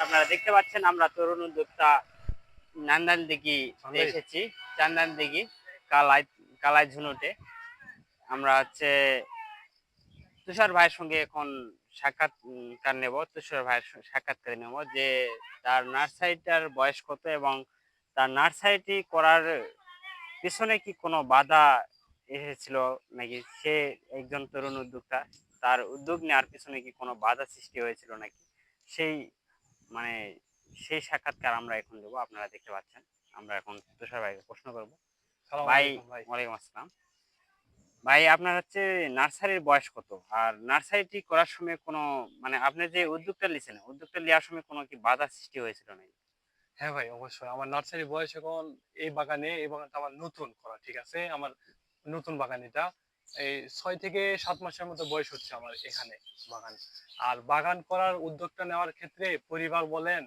আপনারা দেখতে পাচ্ছেন আমরা তরুণ উদ্যোক্তা নান্দানদিঘি এসেছি। চান্দানদিঘি কালাই কালাই ঝুনুটে। আমরা তুষার ভাইয়ের সঙ্গে এখন সাক্ষাৎকার নেব। তুষার ভাইয়ের সাক্ষাৎকার নেব যে তার নার্সারিটার বয়স কত এবং তার নার্সারিটি করার পিছনে কি কোনো বাধা এসেছিল নাকি, সে একজন তরুণ উদ্যোক্তা, তার উদ্যোগ নেওয়ার পিছনে কি কোনো বাধা সৃষ্টি হয়েছিল নাকি, সেই মানে সেই সাক্ষাৎকার আমরা এখন দেবো। আপনারা দেখতে পাচ্ছেন আমরা এখন তুষার ভাইকে প্রশ্ন করবো। ভাই, ওয়ালাইকুম আসসালাম। ভাই, আপনার নার্সারির বয়স কত, আর নার্সারিটি করার সময় কোনো আপনি যে উদ্যোগটা নিয়েছেন, উদ্যোগটা নেওয়ার সময় কোনো কি বাধা সৃষ্টি হয়েছিল নাকি? হ্যাঁ ভাই, অবশ্যই। আমার নার্সারি বয়স এখন এই বাগানটা আমার নতুন করা, ঠিক আছে? আমার নতুন বাগান এটা। এই ৬ থেকে ৭ মাসের মতো বয়স হচ্ছে আমার এখানে বাগান। আর বাগান করার উদ্যোগটা নেওয়ার ক্ষেত্রে পরিবার বলেন,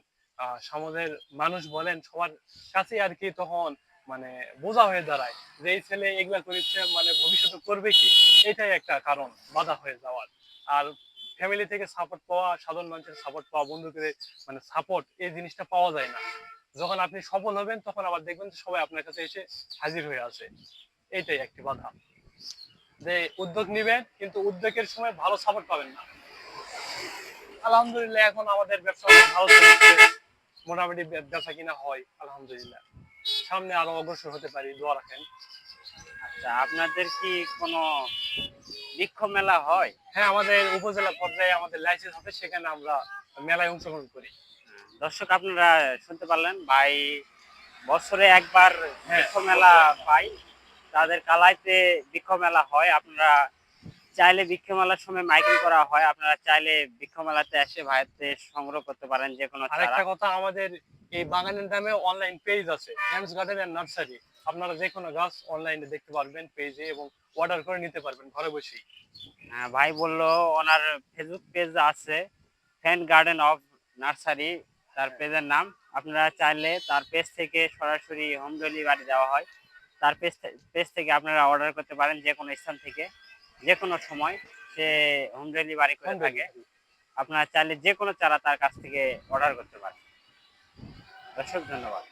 সমাজের মানুষ বলেন, সবার কাছেই আরকি তখন মানে বোঝা হয়ে দাঁড়ায় যে এই ছেলে এগুলা করেছে, ভবিষ্যতে করবে কি? এটাই একটা কারণ বাধা হয়ে যাওয়ার। আর ফ্যামিলি থেকে সাপোর্ট পাওয়া, সাধারণ মানুষের সাপোর্ট পাওয়া, বন্ধুদের সাপোর্ট, এই জিনিসটা পাওয়া যায় না। যখন আপনি সফল হবেন তখন আবার দেখবেন যে সবাই আপনার কাছে এসে হাজির হয়ে আছে। এইটাই একটি বাধা, যে উদ্যোগ নিবেন কিন্তু উদ্যোগের সময় ভালো সাপোর্ট পাবেন না। আলহামদুলিল্লাহ এখন আমাদের ব্যবসা অনেক ভালো চলছে, মোটামুটি বেচা কিনা হয় আলহামদুলিল্লাহ। সামনে আরো অগ্রসর হতে পারি, দোয়া রাখেন। আচ্ছা, আপনাদের কি কোনো বৃক্ষ মেলা হয়? হ্যাঁ, আমাদের উপজেলা পর্যায়ে আমাদের লাইসেন্স হবে, সেখানে আমরা মেলায় অংশগ্রহণ করি। দর্শক, আপনারা শুনতে পারলেন, ভাই বছরে একবার হ্যাঁ, বৃক্ষ মেলা পাই, তাদের কালাইতে বৃক্ষ মেলা হয়। আপনারা চাইলে বৃক্ষ মেলার সময় মাইকিং করা হয়, আপনারা চাইলে বৃক্ষ মেলাতে এসে ভাইদের সংগ্রহ করতে পারেন যে কোনো চারা। আরেকটা কথা, আমাদের এই বাগানের নামে অনলাইন পেজ আছে, এমস গার্ডেন এন্ড নার্সারি। আপনারা যে কোনো গাছ অনলাইনে দেখতে পারবেন পেজে, এবং অর্ডার করে নিতে পারবেন ঘরে বসেই। হ্যাঁ, ভাই বললো ওনার ফেসবুক পেজ আছে, ফ্যান গার্ডেন অফ নার্সারি তার পেজের নাম। আপনারা চাইলে তার পেজ থেকে সরাসরি হোম ডেলিভারি দেওয়া হয়। তার পেজ থেকে আপনারা অর্ডার করতে পারেন যে কোনো স্থান থেকে, যে কোনো সময় সে হোম ডেলিভারি করে থাকে। আপনারা চাইলে যে কোনো চারা তার কাছ থেকে অর্ডার করতে পারেন। দর্শক, ধন্যবাদ।